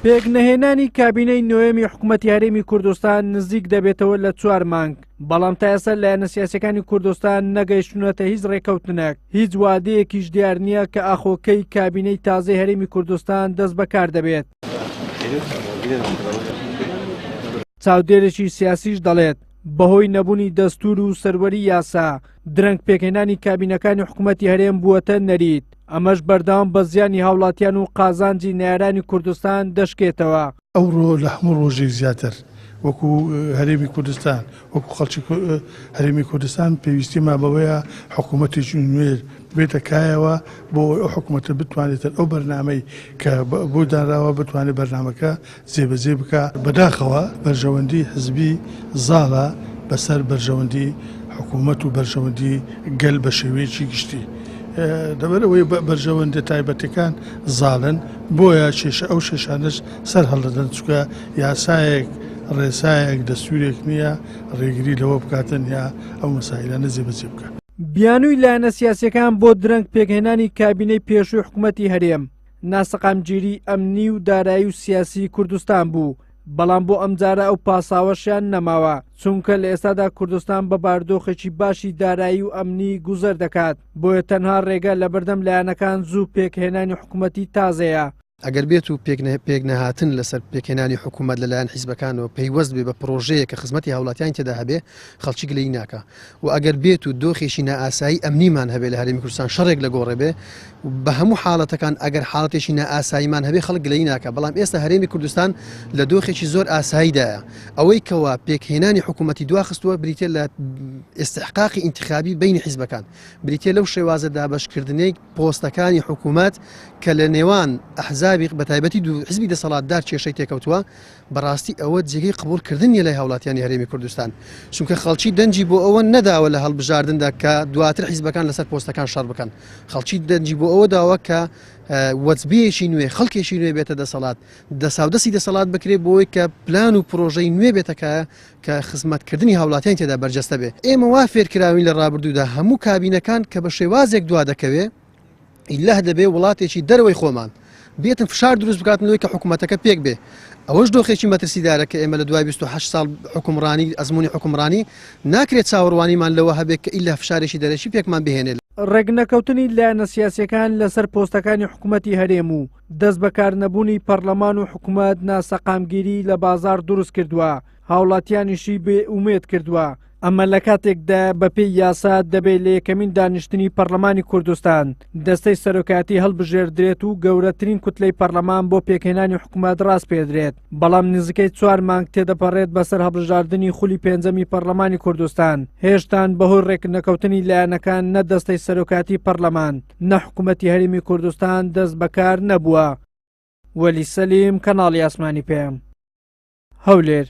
پێکنهێنانی کابینەی نوێمی حکوومەتی هەرێمی کوردستان نزیک دەبێتەوە لە 4 مانگ، بەڵام تا ئێستا لایەنە سیاسیەکانی کوردستان نەگەیشتونەتە هیچ ڕێکەوتنێک، هیچ وادەیەکیش دیار نییە کە ئاخۆکەی کابینەی تازەی هەرێمی کوردستان دەست بەکار دەبێت. چاودێرێکی سیاسیش دەڵێت بەهۆی نەبوونی دەستور و سەروەری یاسا درەنگ پێکهێنانی کابینەکانی حکوومەتی هەرێم بووەتە نەریت، ئەمەش بەردەوام بە زیانی هاوڵاتیان و قازانجی نارانی کوردستان دەشکێتەوە. ئەوڕۆ لە هەموو ڕۆژێک زیاتر وەکو هەرێمی کوردستان وەکو خەڵکی هەرێمی کوردستان پێویستیما بەوەیە حکوومەتێکی نوێ بێتە کایەوە بۆ ئەو حکوومەتە بتوانێتە ئەو بەرنامەی کە بۆ دانراوە بتوانێت بەرنامەکە جێبەجێ بکە. بەداخەوە بەرژەوەندی حزبی زاڵە بەسەر بەرژەوەندی حکوومەت و بەرژەوەندی گەل بە شێوەیەکی گشتی. دەبەرەوەی بەرژەوەندە تایبەتەکان زاڵن، بۆیە ئەو شێشانش سەر هەڵدەدەن چکە یاسایەک ڕێسایەک دەستورێک نییە ڕێگری لەوە بکاتن یا ئەو مەسائلانە جێبەجێ بکات. بیانووی لایەنە سیاسیەکان بۆ درەنگ پێکهێنانی کابینەی پێشووی حکوومەتی هەرێم ناسەقامگیری ئەمنی و دارایی و سیاسی کوردستان بوو، بەڵام بۆ ئەمجارە ئەو پاساوەشیان نەماوە، چونکە لە ئێستادا کوردستان بە باردۆخێکی باشی دارایی و ئەمنی گوزەر دەکات، بۆیە تەنها ڕێگە لە بەردەم لایەنەکان زوو پێکهێنانی حکوومەتی تازەیە. ئەگەر بێت و پێکنەهاتن لەسەر پێکهێنانی حکوومەت لەلایەن حیزبەکانەوە پەیوەست بێ بە پرۆژەیە کە خزمەتی هاوڵاتیان تێدا هەبێ خەڵکی گلەی ناکە، و ئەگەر بێت و دۆخێکی نائاسایی ئەمنیمان هەبێ لە هەرێمی کوردستان شەڕێک لە گۆڕێ بێ بە هەموو حاڵەتەکان ئەگەر حاڵەتێکی نائاساییمان هەبێ خەڵک گلەی ناکە، بەڵام ئێستا هەرێمی کوردستان لە دۆخێکی زۆر ئاساییدایە. ئەوەی کەوا پێکهێنانی حکوومەتی دواخستووە بریتێ لە ئستحقاقی ئینتخابی بینی حیزبەکان، بریتێ لەو شێوازە دابەشکردنەی پۆستەکانی حکوومەت کە لە نێوان ئەحزابی بەتایبەتی دوو حزبی دەسەڵاتدار کێشەی تێکەوتووە، بەڕاستی ئەوە جێگەی قبولکردنیە لای هاوڵاتیانی هەرێمی کوردستان، چونکە خەڵکی دەنجی بۆ ئەوە نەداوە لە هەڵبژاردندا کە دواتر حیزبەکان لەسەر پۆستەکان شەڕ بکەن، خەڵکی دەنجی بۆ ئەوە داوە کە وەجبەیەکی نوێ خەڵکێکی نوێ بێتە دەسەڵات، دەساودەستی دەسەڵات بکرێت بۆی کە پلان و پرۆژەی نوێ بێتەکە کە خزمەتکردنی هاوڵاتیان تێدا بەرجەستە بێ. ئێمە وا فێرکراوین لە ڕابردوودا هەموو کابینەکان کە بە شێوازێک دوا دەکەوێ ئیلا دەبێ وڵاتێکی دەرەوەی خۆمان بێتن فشار دروست بکاتنەوەی کە حکوومەتەکە پێک بێ. ئەوەش دۆخێکی مەترسیدارە کە ئێمە لە دوای 28 ساڵ حکومڕانی ئەزمموی حکومڕانی ناکرێت چاوەڕوانیمان لەوە هەبێت کە ئیلا فشارێکی دەرەشی پێکمان بهێنێت. ڕێگنەکەوتنی لایەنە سیاسیەکان لەسەر پۆستەکانی حکوومەتی هەرێم و دەست بەکار نەبوونی پەرلەمان و حکوومەت ناسەقامگیری لە بازار دروست کردووە، هاوڵاتیانیشی بێ ئومێد کردووە. ئەمە لە کاتێکدا بەپێی یاسا دەبێت لە یەکەمین دانیشتنی پەرلەمانی کوردستان دەستەی سەرۆکاتی هەڵبژێردرێت و گەورەترین کوتلەی پەرلەمان بۆ پێکهێنانی حکوومەت ڕاست پێدرێت، بەڵام نزیکەی 4 مانگ تێدەپەڕێت بەسەر هەڵبژاردننی خولی پێنجەمی پەرلەمانی کوردستان، هێشتان بەهۆی ڕێکنەکەوتنی لایەنەکان نە دەستەی سەرۆکاتی پەرلەمان نە حکوومەتی هەرێمی کوردستان دەست بەکار نەبووە. وەلی سەلیم، کەناڵی ئاسمانی پێم، هەولێر.